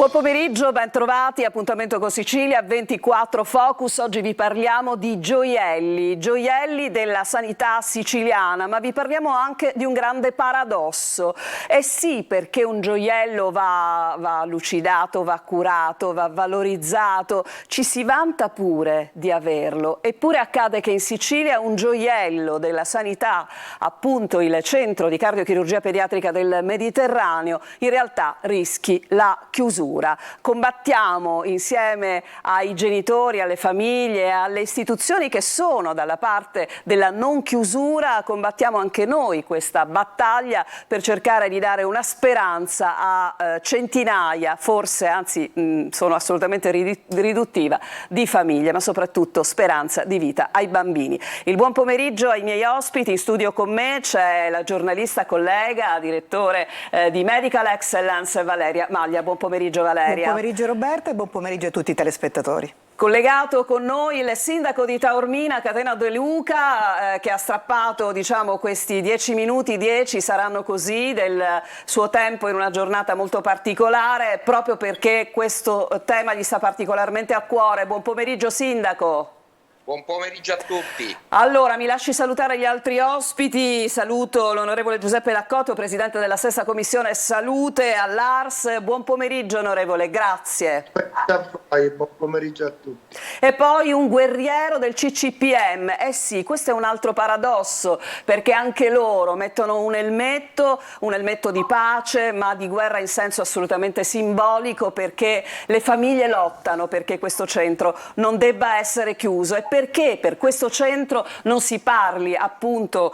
Buon pomeriggio, ben trovati, appuntamento con Sicilia, 24 Focus. Oggi vi parliamo di gioielli della sanità siciliana, ma vi parliamo anche di un grande paradosso. Eh sì, perché un gioiello va lucidato, va curato, va valorizzato, ci si vanta pure di averlo, eppure accade che in Sicilia un gioiello della sanità, appunto il centro di cardiochirurgia pediatrica del Mediterraneo, in realtà rischi la chiusura. Combattiamo insieme ai genitori, alle famiglie, alle istituzioni che sono dalla parte della non chiusura, combattiamo anche noi questa battaglia per cercare di dare una speranza a centinaia, forse anzi sono assolutamente riduttiva, di famiglie, ma soprattutto speranza di vita ai bambini. Il buon pomeriggio ai miei ospiti. In studio con me c'è la giornalista collega, direttore di Medical Excellence, Valeria Maglia. Buon pomeriggio Valeria. Buon pomeriggio Roberta e buon pomeriggio a tutti i telespettatori. Collegato con noi il sindaco di Taormina, Catena De Luca, che ha strappato, diciamo, questi 10 minuti, 10 saranno così, del suo tempo in una giornata molto particolare, proprio perché questo tema gli sta particolarmente a cuore. Buon pomeriggio sindaco. Buon pomeriggio a tutti. Allora, mi lasci salutare gli altri ospiti. Saluto l'onorevole Giuseppe Laccotto, presidente della stessa commissione salute all'ARS. Buon pomeriggio onorevole, grazie. Buon pomeriggio a tutti. E poi un guerriero del CCPM. Eh sì, questo è un altro paradosso, perché anche loro mettono un elmetto di pace, ma di guerra in senso assolutamente simbolico, perché le famiglie lottano perché questo centro non debba essere chiuso. E perché per questo centro non si parli appunto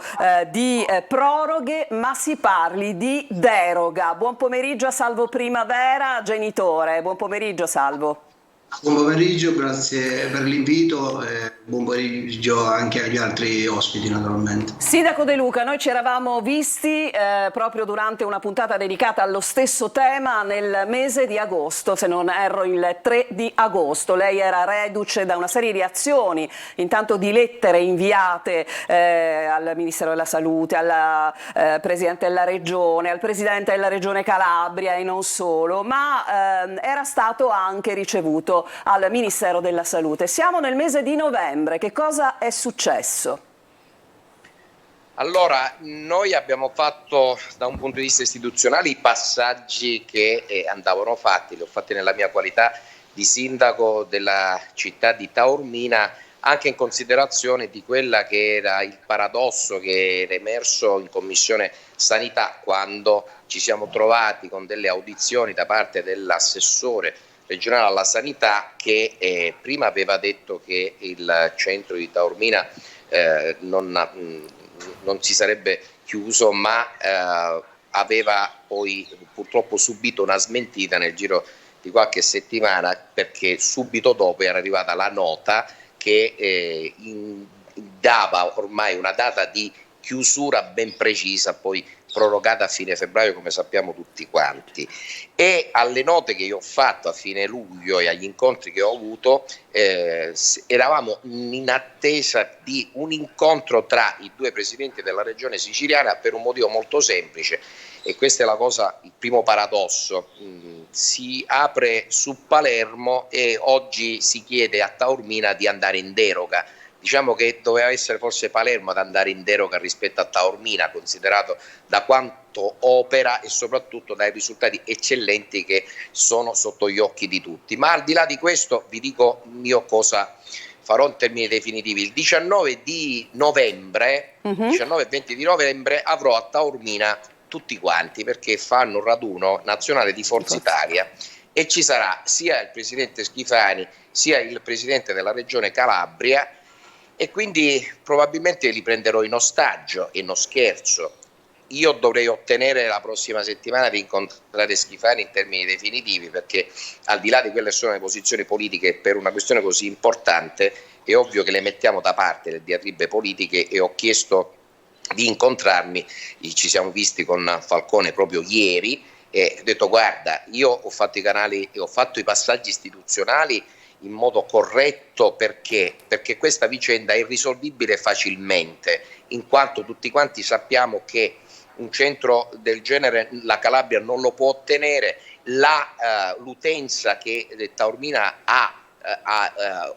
di proroghe, ma si parli di deroga. Buon pomeriggio a Salvo Primavera, genitore. Buon pomeriggio Salvo. Buon pomeriggio, grazie per l'invito e buon pomeriggio anche agli altri ospiti naturalmente. Sindaco De Luca, noi ci eravamo visti proprio durante una puntata dedicata allo stesso tema nel mese di agosto, se non erro il 3 di agosto. Lei era reduce da una serie di azioni, intanto di lettere inviate al Ministero della Salute, al Presidente della Regione, al Presidente della Regione Calabria e non solo, ma era stato anche ricevuto al Ministero della Salute. Siamo nel mese di novembre, che cosa è successo? Allora, noi abbiamo fatto da un punto di vista istituzionale i passaggi che andavano fatti, li ho fatti nella mia qualità di sindaco della città di Taormina, anche in considerazione di quella che era il paradosso che era emerso in Commissione Sanità quando ci siamo trovati con delle audizioni da parte dell'assessore regionale alla sanità che prima aveva detto che il centro di Taormina non si sarebbe chiuso, ma aveva poi purtroppo subito una smentita nel giro di qualche settimana, perché subito dopo era arrivata la nota che dava ormai una data di chiusura ben precisa, poi prorogata a fine febbraio come sappiamo tutti quanti. E alle note che io ho fatto a fine luglio e agli incontri che ho avuto eravamo in attesa di un incontro tra i due presidenti della regione siciliana per un motivo molto semplice, e questa è la cosa, il primo paradosso. Si apre su Palermo e oggi si chiede a Taormina di andare in deroga. Diciamo che doveva essere forse Palermo ad andare in deroga rispetto a Taormina, considerato da quanto opera e soprattutto dai risultati eccellenti che sono sotto gli occhi di tutti. Ma al di là di questo vi dico io cosa farò in termini definitivi. Il 19 di novembre, 19 e 20 di novembre avrò a Taormina tutti quanti, perché fanno un raduno nazionale di Forza Italia e ci sarà sia il presidente Schifani sia il presidente della regione Calabria, e quindi probabilmente li prenderò in ostaggio e non scherzo. Io dovrei ottenere la prossima settimana di incontrare Schifani in termini definitivi, perché al di là di quelle che sono le posizioni politiche per una questione così importante è ovvio che le mettiamo da parte le diatribe politiche, e ho chiesto di incontrarmi. Ci siamo visti con Falcone proprio ieri e ho detto: guarda, io ho fatto i canali e ho fatto i passaggi istituzionali in modo corretto, perché questa vicenda è irrisolvibile facilmente, in quanto tutti quanti sappiamo che un centro del genere la Calabria non lo può ottenere, l'utenza che Taormina ha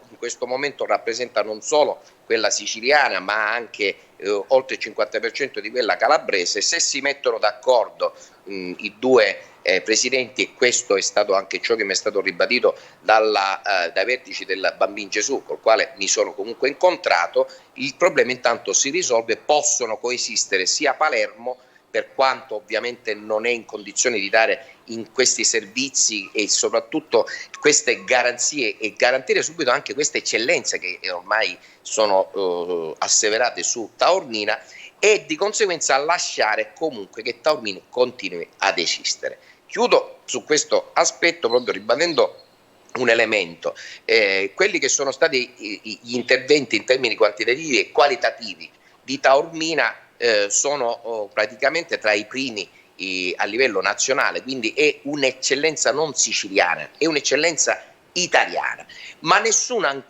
in questo momento rappresenta non solo quella siciliana ma anche oltre il 50% di quella calabrese. Se si mettono d'accordo i due presidenti, e questo è stato anche ciò che mi è stato ribadito dai vertici del Bambin Gesù, col quale mi sono comunque incontrato, il problema intanto si risolve, possono coesistere sia Palermo, per quanto ovviamente non è in condizioni di dare in questi servizi e soprattutto queste garanzie, e garantire subito anche queste eccellenze che ormai sono asseverate su Taormina, e di conseguenza lasciare comunque che Taormina continui ad esistere. Chiudo su questo aspetto proprio ribadendo un elemento: quelli che sono stati gli interventi in termini quantitativi e qualitativi di Taormina sono praticamente tra i primi a livello nazionale, quindi è un'eccellenza non siciliana, è un'eccellenza italiana, ma nessuno,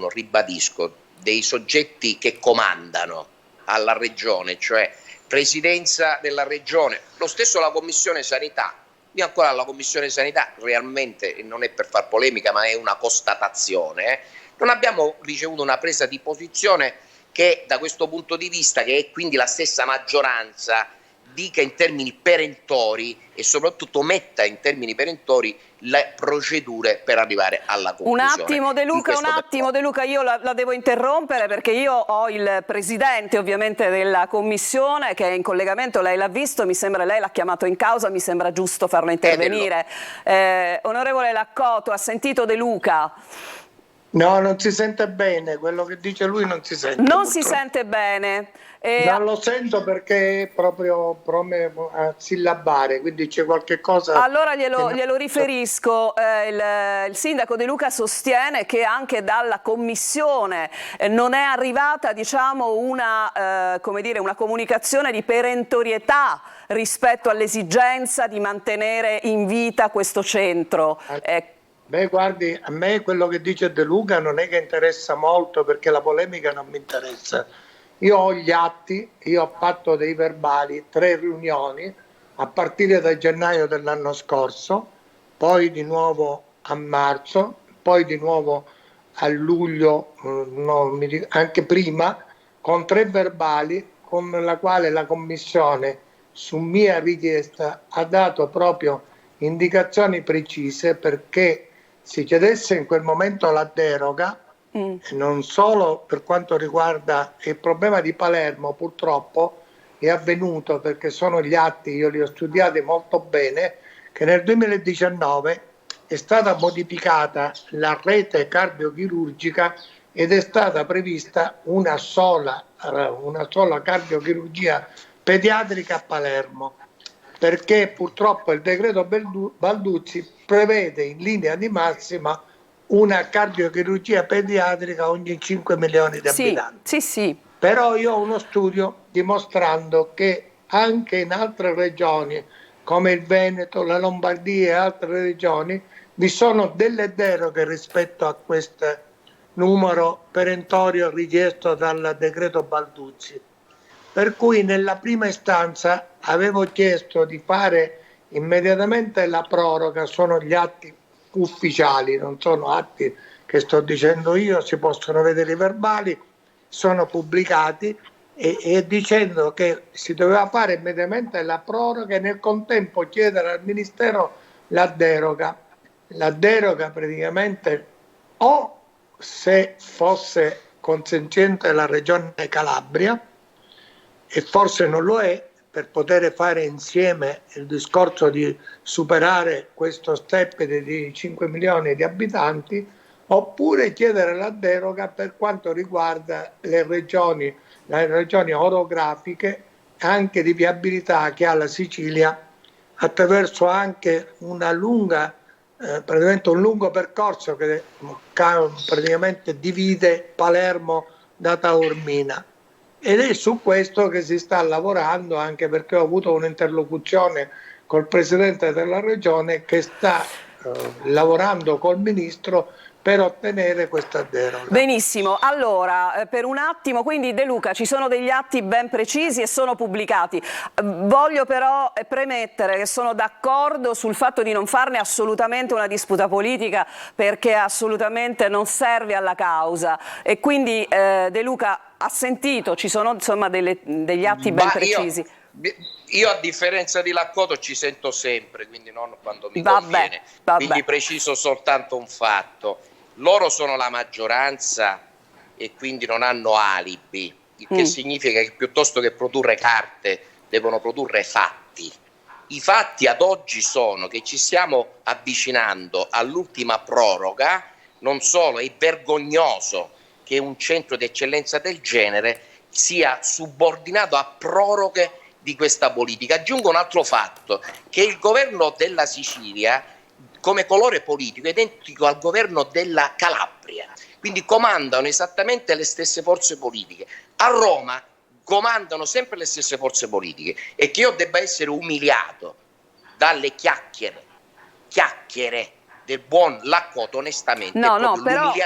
ribadisco, dei soggetti che comandano alla regione, cioè presidenza della regione, lo stesso la Commissione Sanità. Io ancora la Commissione Sanità, realmente non è per far polemica ma è una constatazione, non abbiamo ricevuto una presa di posizione che da questo punto di vista, che è quindi la stessa maggioranza, dica in termini perentori e soprattutto metta in termini perentori le procedure per arrivare alla conclusione. Un attimo De Luca, io la devo interrompere perché io ho il presidente ovviamente della commissione che è in collegamento, lei l'ha visto, mi sembra, lei l'ha chiamato in causa, mi sembra giusto farlo intervenire. Onorevole Laccoto, ha sentito De Luca? No, non si sente bene, quello che dice lui non si sente. Non purtroppo. si sente bene. Non lo sento perché è proprio a sillabare, quindi c'è qualche cosa... Allora glielo riferisco, il sindaco De Luca sostiene che anche dalla commissione non è arrivata, diciamo, una comunicazione di perentorietà rispetto all'esigenza di mantenere in vita questo centro. Beh, guardi, a me quello che dice De Luca non è che interessa molto perché la polemica non mi interessa. Io ho gli atti, io ho fatto dei verbali, 3 riunioni a partire da gennaio dell'anno scorso, poi di nuovo a marzo, poi di nuovo a luglio, anche prima, con 3 verbali con la quale la Commissione, su mia richiesta, ha dato proprio indicazioni precise perché si chiedesse in quel momento la deroga, non solo per quanto riguarda il problema di Palermo, purtroppo è avvenuto, perché sono gli atti, io li ho studiati molto bene, che nel 2019 è stata modificata la rete cardiochirurgica ed è stata prevista una sola cardiochirurgia pediatrica a Palermo, perché purtroppo il decreto Balduzzi prevede in linea di massima una cardiochirurgia pediatrica ogni 5 milioni di abitanti. Sì. Però io ho uno studio dimostrando che anche in altre regioni come il Veneto, la Lombardia e altre regioni vi sono delle deroghe rispetto a questo numero perentorio richiesto dal decreto Balduzzi. Per cui nella prima istanza avevo chiesto di fare immediatamente la proroga, sono gli atti ufficiali, non sono atti che sto dicendo io, si possono vedere i verbali, sono pubblicati e dicendo che si doveva fare immediatamente la proroga e nel contempo chiedere al Ministero la deroga. La deroga praticamente, o se fosse consenziente la Regione Calabria, e forse non lo è, per poter fare insieme il discorso di superare questo step di 5 milioni di abitanti, oppure chiedere la deroga per quanto riguarda le regioni orografiche, anche di viabilità che ha la Sicilia, attraverso anche una lunga, praticamente un lungo percorso che praticamente divide Palermo da Taormina. Ed è su questo che si sta lavorando, anche perché ho avuto un'interlocuzione col Presidente della Regione che sta lavorando col Ministro per ottenere questa deroga. Benissimo, allora per un attimo, quindi De Luca, ci sono degli atti ben precisi e sono pubblicati. Voglio però premettere che sono d'accordo sul fatto di non farne assolutamente una disputa politica, perché assolutamente non serve alla causa, e quindi De Luca ha sentito, ci sono insomma degli atti ben precisi. Io, a differenza di Laccoto, ci sento sempre, quindi non quando mi conviene. Quindi preciso soltanto un fatto: loro sono la maggioranza e quindi non hanno alibi, il che significa che piuttosto che produrre carte devono produrre fatti. I fatti ad oggi sono che ci stiamo avvicinando all'ultima proroga. Non solo, è vergognoso che un centro di eccellenza del genere sia subordinato a proroghe di questa politica. Aggiungo un altro fatto, che il governo della Sicilia, come colore politico, è identico al governo della Calabria, quindi comandano esattamente le stesse forze politiche. A Roma comandano sempre le stesse forze politiche, e che io debba essere umiliato dalle chiacchiere del buon Laccoto, onestamente, però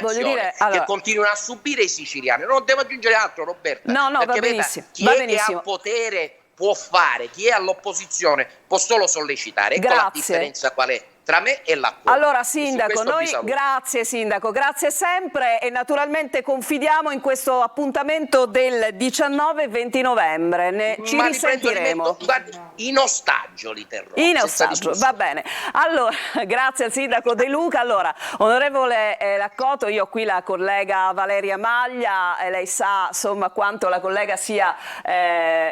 voglio dire, che continuano a subire i siciliani. Non devo aggiungere altro, Roberta, va perché benissimo, chi è che ha potere può fare, chi è all'opposizione può solo sollecitare. Ecco la differenza qual è tra me e Laccoto. Allora Sindaco, grazie Sindaco, grazie sempre, e naturalmente confidiamo in questo appuntamento del 19 e 20 novembre, ci risentiremo. In ostaggio li terrò. In ostaggio, va bene. Allora, grazie al Sindaco De Luca. Allora, onorevole Laccoto, io ho qui la collega Valeria Maglia, lei sa insomma quanto la collega sia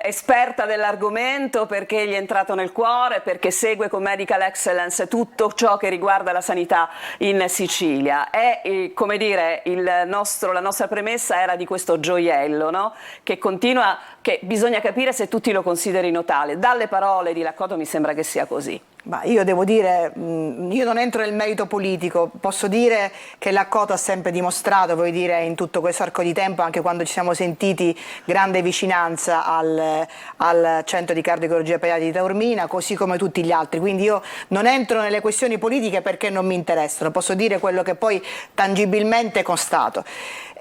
esperta dell'argomento, perché gli è entrato nel cuore, perché segue con Medical Excellence tutto ciò che riguarda la sanità in Sicilia. E come dire, la nostra premessa era di questo gioiello, no? Che continua, che bisogna capire se tutti lo considerino tale. Dalle parole di Laccoto mi sembra che sia così. Ma io devo dire, io non entro nel merito politico, posso dire che Laccoto ha sempre dimostrato, voglio dire, in tutto questo arco di tempo, anche quando ci siamo sentiti, grande vicinanza al centro di cardiologia pediatrica di Taormina, così come tutti gli altri. Quindi io non entro nelle questioni politiche perché non mi interessano, posso dire quello che poi tangibilmente constato.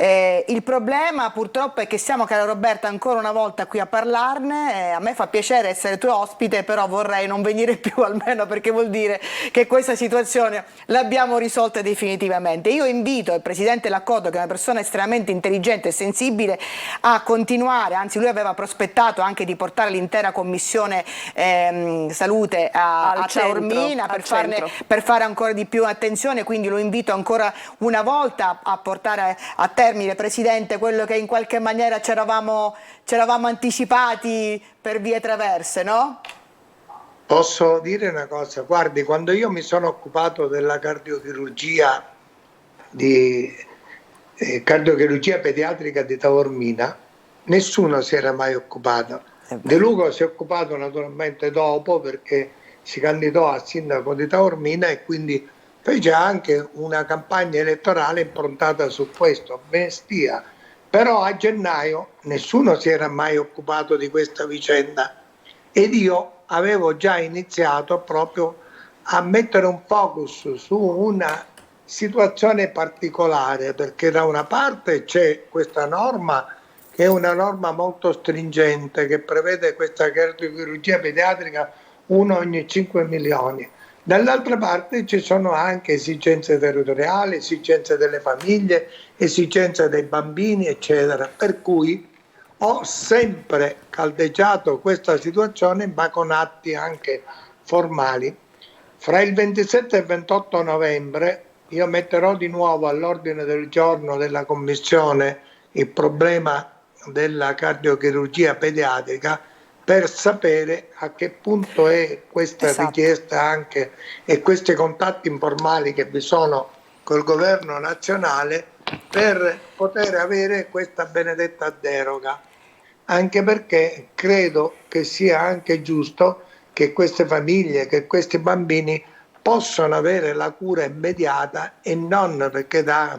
Il problema purtroppo è che siamo, cara Roberta, ancora una volta qui a parlarne. A me fa piacere essere tuo ospite, però vorrei non venire più, almeno perché vuol dire che questa situazione l'abbiamo risolta definitivamente. Io invito il presidente Laccoto, che è una persona estremamente intelligente e sensibile, a continuare, anzi lui aveva prospettato anche di portare l'intera commissione salute a Taormina per fare ancora di più attenzione, quindi lo invito ancora una volta a portare a termine, Presidente, quello che in qualche maniera ci eravamo anticipati per vie traverse, no? Posso dire una cosa? Guardi, quando io mi sono occupato della cardiochirurgia pediatrica di Taormina, nessuno si era mai occupato. De Luca si è occupato naturalmente dopo, perché si candidò a sindaco di Taormina e quindi fece anche una campagna elettorale improntata su questo, ben stia. Però a gennaio nessuno si era mai occupato di questa vicenda, ed io avevo già iniziato proprio a mettere un focus su una situazione particolare, perché da una parte c'è questa norma che è una norma molto stringente, che prevede questa cardiochirurgia pediatrica 1 ogni 5 milioni. Dall'altra parte ci sono anche esigenze territoriali, esigenze delle famiglie, esigenze dei bambini, eccetera. Per cui ho sempre caldeggiato questa situazione, ma con atti anche formali. Fra il 27 e il 28 novembre io metterò di nuovo all'ordine del giorno della Commissione il problema della cardiochirurgia pediatrica, per sapere a che punto è questa richiesta anche e questi contatti informali che vi sono col governo nazionale, per poter avere questa benedetta deroga, anche perché credo che sia anche giusto che queste famiglie, che questi bambini possano avere la cura immediata, e non perché da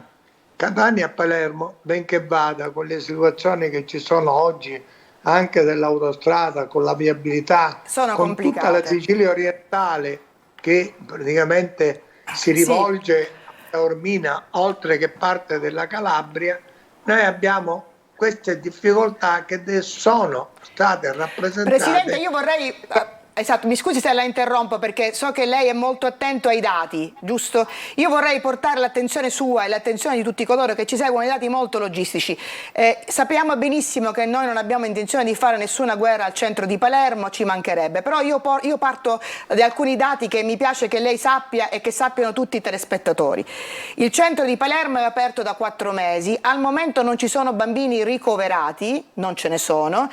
Catania a Palermo, benché vada, con le situazioni che ci sono oggi anche dell'autostrada, con la viabilità, con tutta la Sicilia orientale che praticamente si rivolge Taormina, oltre che parte della Calabria, noi abbiamo queste difficoltà che sono state rappresentate. Presidente, io vorrei... Esatto, mi scusi se la interrompo perché so che lei è molto attento ai dati, giusto? Io vorrei portare l'attenzione sua e l'attenzione di tutti coloro che ci seguono ai dati molto logistici. Sappiamo benissimo che noi non abbiamo intenzione di fare nessuna guerra al centro di Palermo, ci mancherebbe, però io parto da alcuni dati che mi piace che lei sappia e che sappiano tutti i telespettatori. Il centro di Palermo è aperto da 4 mesi, al momento non ci sono bambini ricoverati, non ce ne sono,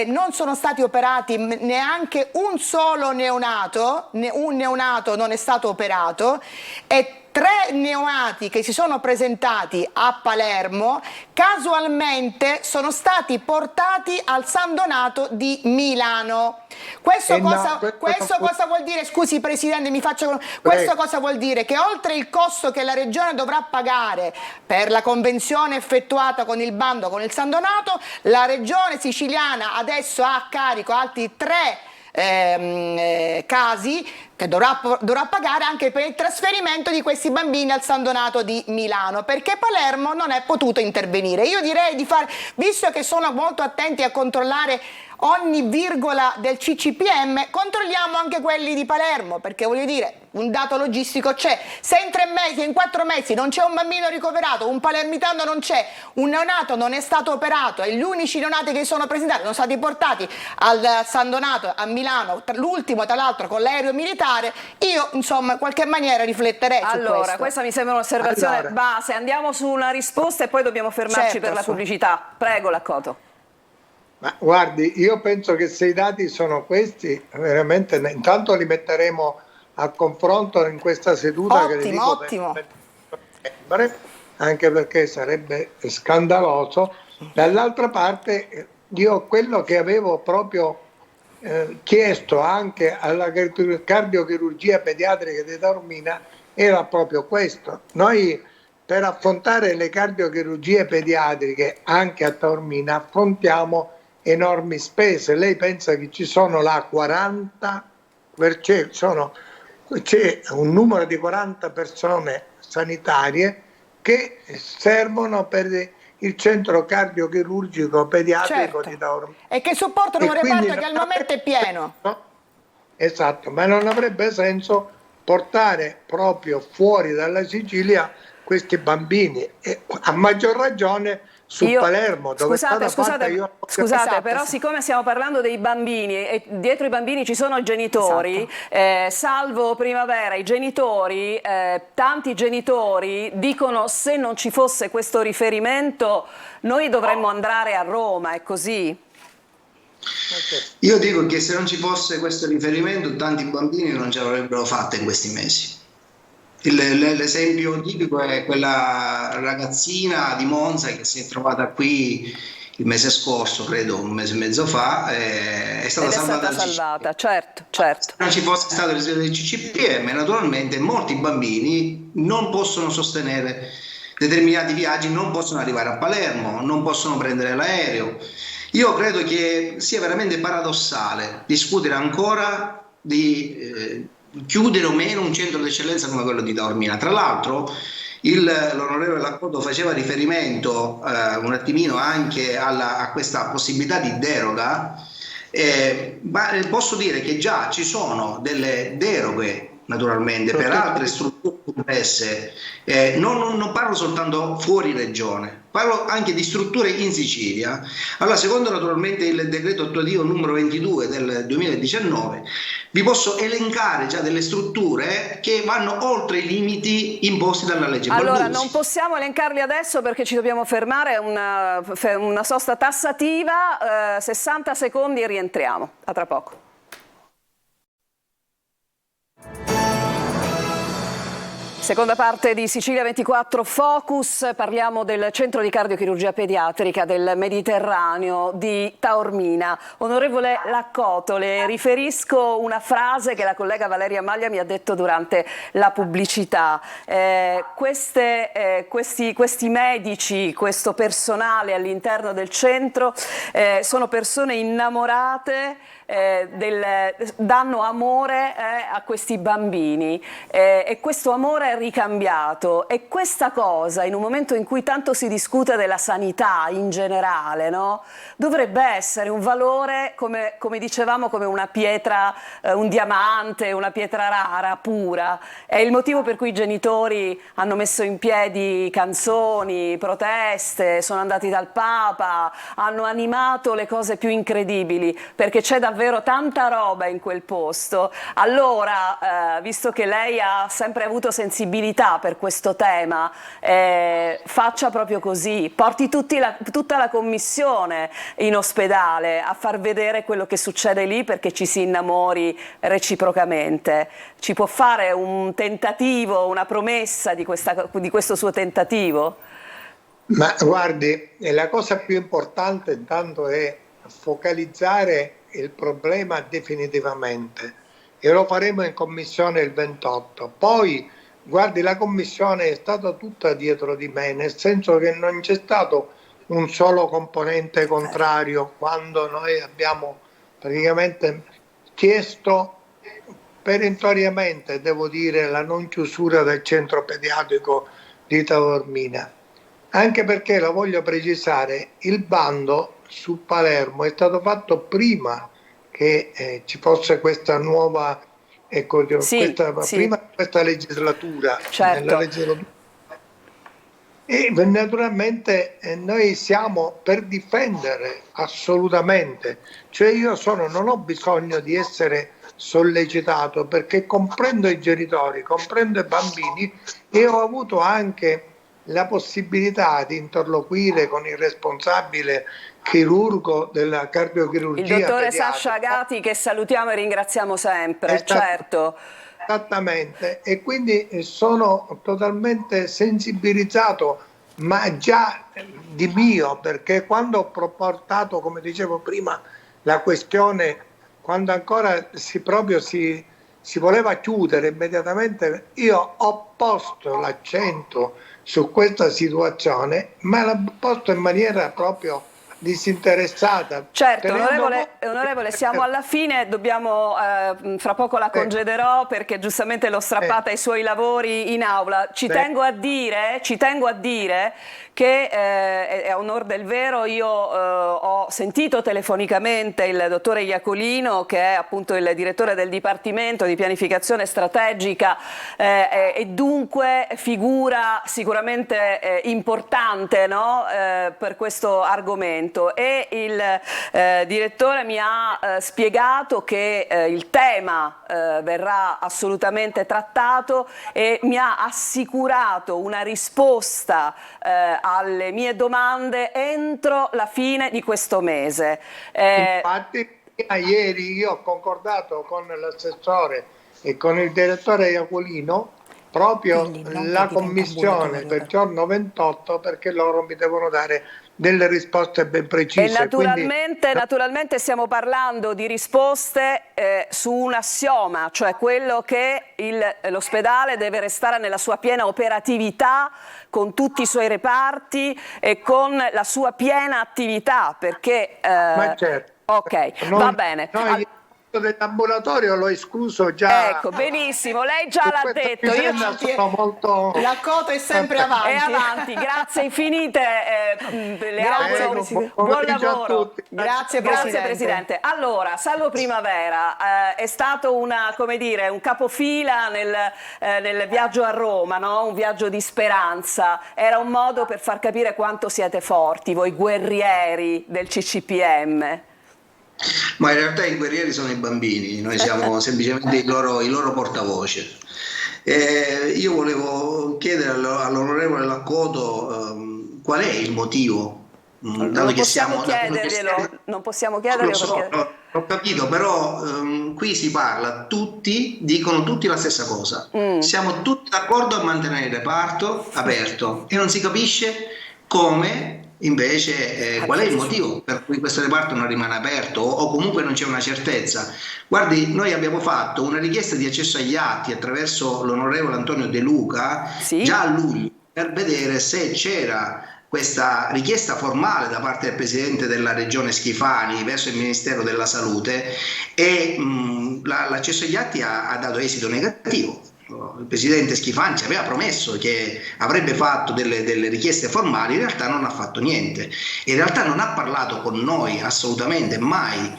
non sono stati operati neanche un solo neonato, un neonato non è stato operato e 3 neonati che si sono presentati a Palermo casualmente sono stati portati al San Donato di Milano. Questo cosa vuol dire? Scusi Presidente, questo cosa vuol dire? Che oltre il costo che la Regione dovrà pagare per la convenzione effettuata con il bando con il San Donato, la Regione siciliana adesso ha a carico altri 3 casi che dovrà pagare anche per il trasferimento di questi bambini al San Donato di Milano, perché Palermo non è potuto intervenire. Io direi di fare, visto che sono molto attenti a controllare ogni virgola del CCPM, controlliamo anche quelli di Palermo, perché voglio dire, un dato logistico c'è. Se in 3 mesi, in 4 mesi non c'è un bambino ricoverato, un palermitano non c'è, un neonato non è stato operato e gli unici neonati che sono presentati sono stati portati al San Donato a Milano, l'ultimo tra l'altro con l'aereo militare, io insomma in qualche maniera rifletterei su questo. Allora, questa mi sembra un'osservazione base, andiamo su una risposta e poi dobbiamo fermarci per la pubblicità. Prego Laccoto. Ma guardi, io penso che se i dati sono questi, veramente intanto li metteremo a confronto in questa seduta. Ottimo. Anche perché sarebbe scandaloso. Dall'altra parte io quello che avevo proprio chiesto anche alla cardiochirurgia pediatrica di Taormina era proprio questo. Noi per affrontare le cardiochirurgie pediatriche anche a Taormina affrontiamo enormi spese. Lei pensa che ci sono là 40, c'è un numero di 40 persone sanitarie che servono per il centro cardiochirurgico pediatrico di Taormina. E che supportano un reparto che al momento è pieno. Esatto, ma non avrebbe senso portare proprio fuori dalla Sicilia questi bambini, e a maggior ragione Palermo, dove scusate, però siccome stiamo parlando dei bambini e dietro i bambini ci sono i genitori, salvo Primavera, i genitori, tanti genitori dicono se non ci fosse questo riferimento noi dovremmo andare a Roma, è così? Io dico che se non ci fosse questo riferimento tanti bambini non ce l'avrebbero fatta in questi mesi. L'esempio tipico è quella ragazzina di Monza che si è trovata qui il mese scorso, credo un mese e mezzo fa, è stata salvata. Certo. Se non ci fosse stato il risveglio del CCPM, naturalmente molti bambini non possono sostenere determinati viaggi, non possono arrivare a Palermo, non possono prendere l'aereo. Io credo che sia veramente paradossale discutere ancora di chiudere o meno un centro d'eccellenza come quello di Taormina. Tra l'altro l'onorevole Laccoto faceva riferimento un attimino anche a questa possibilità di deroga, ma posso dire che già ci sono delle deroghe naturalmente per altre strutture complesse, non parlo soltanto fuori regione, parlo anche di strutture in Sicilia. Allora, secondo naturalmente il decreto attuativo numero 22 del 2019, vi posso elencare già delle strutture che vanno oltre i limiti imposti dalla legge Balduzzi. Allora, non possiamo elencarli adesso perché ci dobbiamo fermare, una sosta tassativa, 60 secondi e rientriamo. A tra poco. Seconda parte di Sicilia 24 Focus, parliamo del centro di cardiochirurgia pediatrica del Mediterraneo di Taormina. Onorevole Laccoto, le riferisco una frase che la collega Valeria Maglia mi ha detto durante la pubblicità. Questi medici, questo personale all'interno del centro sono persone innamorate, danno amore a questi bambini e questo amore è ricambiato, e questa cosa, in un momento in cui tanto si discute della sanità in generale, no? Dovrebbe essere un valore, come dicevamo, come una pietra, un diamante, una pietra rara, pura. È il motivo per cui i genitori hanno messo in piedi canzoni, proteste, sono andati dal Papa, hanno animato le cose più incredibili, perché c'è davvero tanta roba in quel posto. Allora, visto che lei ha sempre avuto sensibilità per questo tema, faccia proprio così, porti tutta la commissione in ospedale a far vedere quello che succede lì, perché ci si innamori reciprocamente. Ci può fare un tentativo, una promessa di questo suo tentativo? Ma guardi, la cosa più importante intanto è focalizzare il problema definitivamente, e lo faremo in commissione il 28. Poi, guardi, la commissione è stata tutta dietro di me, nel senso che non c'è stato un solo componente contrario quando noi abbiamo praticamente chiesto perentoriamente, devo dire, la non chiusura del centro pediatrico di Taormina. Anche perché, lo voglio precisare, il bando su Palermo è stato fatto prima che ci fosse questa nuova, prima di questa legislatura, Certo. E naturalmente noi siamo per difendere assolutamente, cioè io non ho bisogno di essere sollecitato, perché comprendo i genitori, comprendo i bambini, e ho avuto anche la possibilità di interloquire con il responsabile chirurgo della cardiochirurgia, Il dottore pediatrica. Sasha Agati, che salutiamo e ringraziamo sempre, certo. Esattamente, e quindi sono totalmente sensibilizzato, ma già di mio, perché quando ho portato, come dicevo prima, la questione, quando ancora si voleva chiudere immediatamente, io ho posto l'accento su questa situazione, ma l'ho posto in maniera proprio disinteressata. Certo, onorevole, siamo alla fine, dobbiamo, fra poco la congederò perché giustamente l'ho strappata ai suoi lavori in aula. Ci tengo a dire che è a onor del vero, io ho sentito telefonicamente il dottore Iacolino, che è appunto il direttore del Dipartimento di Pianificazione Strategica, e dunque figura sicuramente importante, no? Per questo argomento. E il direttore mi ha spiegato che il tema verrà assolutamente trattato, e mi ha assicurato una risposta alle mie domande entro la fine di questo mese. Infatti ieri io ho concordato con l'assessore e con il direttore Iacolino proprio la commissione per il giorno 28, perché loro mi devono dare delle risposte ben precise. E naturalmente stiamo parlando di risposte su un assioma, cioè quello che l'ospedale deve restare nella sua piena operatività, con tutti i suoi reparti e con la sua piena attività, perché... Ma certo. Ok, va bene. Dell'ambulatorio l'ho escluso già. Ecco, benissimo, lei già l'ha detto. La cota è sempre avanti. È avanti, grazie infinite, le auguro buon lavoro. Grazie Presidente. Allora, Salvo Primavera è stato un capofila nel viaggio a Roma, no? Un viaggio di speranza. Era un modo per far capire quanto siete forti, voi guerrieri del CCPM. Ma in realtà i guerrieri sono i bambini, noi siamo semplicemente i loro portavoce. Io volevo chiedere all'onorevole Laccoto qual è il motivo. Non possiamo chiederglielo perché... Ho capito, però qui si parla, dicono tutti la stessa cosa. Siamo tutti d'accordo a mantenere il reparto aperto e non si capisce come... Invece qual è il motivo per cui questo reparto non rimane aperto, o comunque non c'è una certezza? Guardi, noi abbiamo fatto una richiesta di accesso agli atti attraverso l'onorevole Antonio De Luca già a luglio, per vedere se c'era questa richiesta formale da parte del presidente della regione Schifani verso il Ministero della Salute, e l'accesso agli atti ha dato esito negativo. il presidente Schifani ci aveva promesso che avrebbe fatto delle richieste formali, in realtà non ha fatto niente, in realtà non ha parlato con noi assolutamente mai.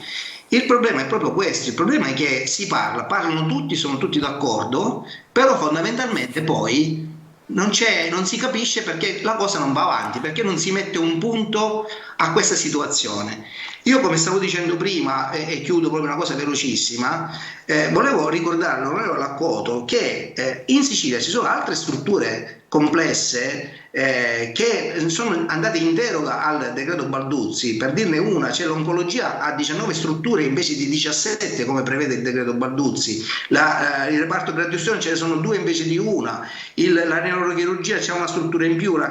Il problema è proprio questo, il problema è che si parlano tutti, sono tutti d'accordo, però fondamentalmente poi non si capisce perché la cosa non va avanti, perché non si mette un punto a questa situazione. Io, come stavo dicendo prima, e chiudo proprio una cosa velocissima, volevo ricordare all'onorevole Accoto che in Sicilia ci sono altre strutture complesse che sono andate in deroga al decreto Balduzzi. Per dirne una, c'è l'oncologia a 19 strutture invece di 17 come prevede il decreto Balduzzi, il reparto di radiazione ce ne sono 2 invece di una, la neurochirurgia c'è una struttura in più, la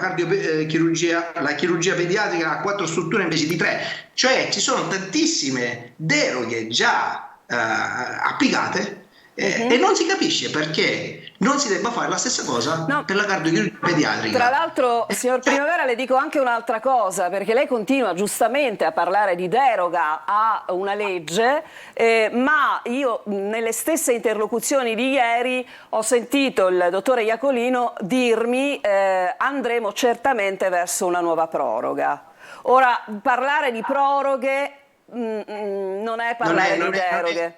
chirurgia pediatrica ha 4 strutture invece di 3, cioè ci sono tantissime deroghe già applicate e non si capisce perché non si debba fare la stessa cosa per la cardiochirurgia pediatrica. Tra l'altro, signor Primavera, le dico anche un'altra cosa, perché lei continua giustamente a parlare di deroga a una legge, ma io nelle stesse interlocuzioni di ieri ho sentito il dottore Iacolino dirmi andremo certamente verso una nuova proroga. Ora, parlare di proroghe non è parlare di deroghe.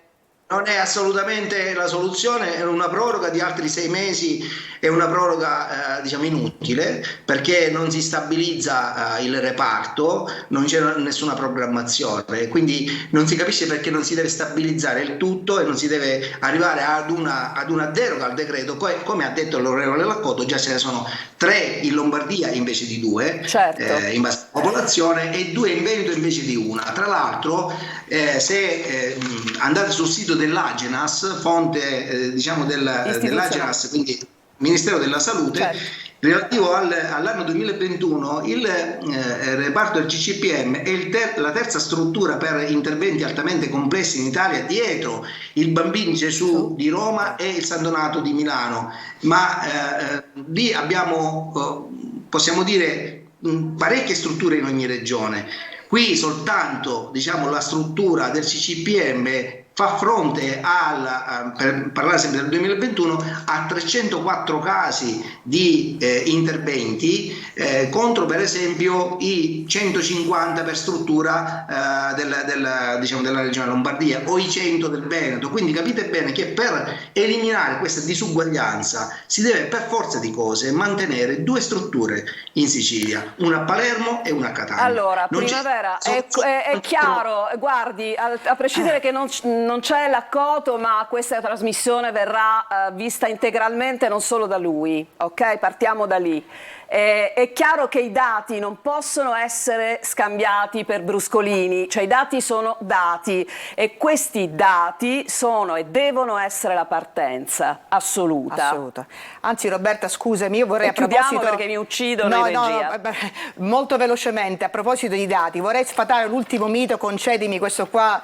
Non è assolutamente la soluzione, è una proroga di altri 6 mesi, è una proroga diciamo inutile, perché non si stabilizza il reparto, non c'è nessuna programmazione, quindi non si capisce perché non si deve stabilizzare il tutto e non si deve arrivare ad una deroga al decreto, come ha detto l'onorevole Laccoto, già ce ne sono 3 in Lombardia invece di 2, certo. In base alla popolazione, e 2 in Veneto invece di 1. Tra l'altro se andate sul sito dell'Agenas, fonte diciamo dell'Agenas, quindi Ministero della Salute, certo, relativo all'anno 2021, il reparto del CCPM è la terza struttura per interventi altamente complessi in Italia, dietro il Bambino Gesù di Roma e il San Donato di Milano, ma lì abbiamo, possiamo dire, parecchie strutture in ogni regione. Qui soltanto diciamo, la struttura del CCPM fa fronte per parlare sempre del 2021, a 304 casi di interventi contro per esempio i 150 per struttura della regione Lombardia o i 100 del Veneto. Quindi capite bene che per eliminare questa disuguaglianza si deve per forza di cose mantenere 2 strutture in Sicilia, una a Palermo e una a Catania. Allora, Primavera, è chiaro, guardi, a prescindere che non c'è l'Accoto, ma questa trasmissione verrà vista integralmente non solo da lui, ok? Partiamo da lì. È chiaro che i dati non possono essere scambiati per bruscolini, cioè i dati sono dati e questi dati sono e devono essere la partenza assoluta. Assoluta. Anzi, Roberta, scusami, io vorrei chiudiamo perché mi uccidono in regia. Molto velocemente, a proposito di dati, vorrei sfatare l'ultimo mito, concedimi questo qua.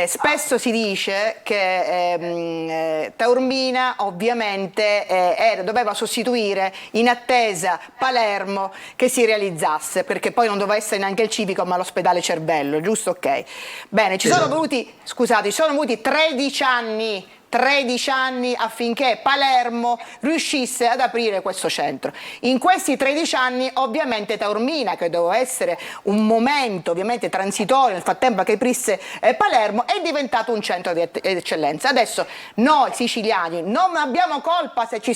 Spesso si dice che Taormina ovviamente doveva sostituire in attesa Palermo che si realizzasse, perché poi non doveva essere neanche il civico ma l'ospedale Cervello, giusto? Ok. Bene, ci sono voluti 13 anni affinché Palermo riuscisse ad aprire questo centro. In questi 13 anni ovviamente Taormina, che doveva essere un momento ovviamente transitorio nel frattempo che aprisse Palermo, è diventato un centro di eccellenza. Adesso noi siciliani non abbiamo colpa se ci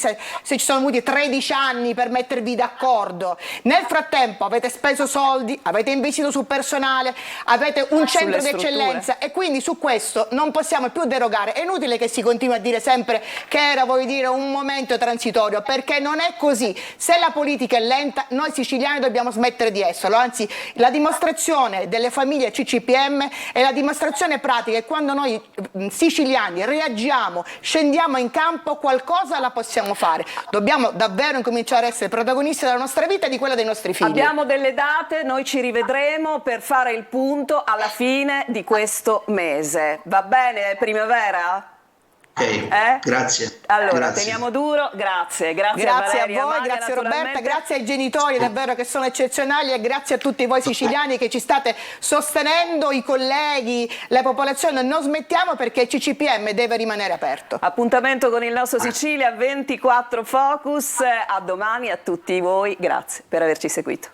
sono voluti 13 anni per mettervi d'accordo. Nel frattempo avete speso soldi, avete investito su personale, avete un centro di eccellenza e quindi su questo non possiamo più derogare. È inutile che si continua a dire sempre che era, un momento transitorio, perché non è così. Se la politica è lenta, noi siciliani dobbiamo smettere di esserlo, anzi la dimostrazione delle famiglie CCPM è la dimostrazione pratica che quando noi siciliani reagiamo, scendiamo in campo, qualcosa la possiamo fare. Dobbiamo davvero incominciare a essere protagonisti della nostra vita e di quella dei nostri figli. Abbiamo delle date, noi ci rivedremo per fare il punto alla fine di questo mese. Va bene, Primavera? Grazie. Allora, grazie. teniamo duro, grazie. Grazie A Valeria voi, Maglia, grazie Roberta, naturalmente. grazie ai genitori davvero che sono eccezionali e grazie a tutti voi siciliani che ci state sostenendo, i colleghi, la popolazione. Non smettiamo perché il CCPM deve rimanere aperto. Appuntamento con il nostro Sicilia 24 Focus. A domani a tutti voi, grazie per averci seguito.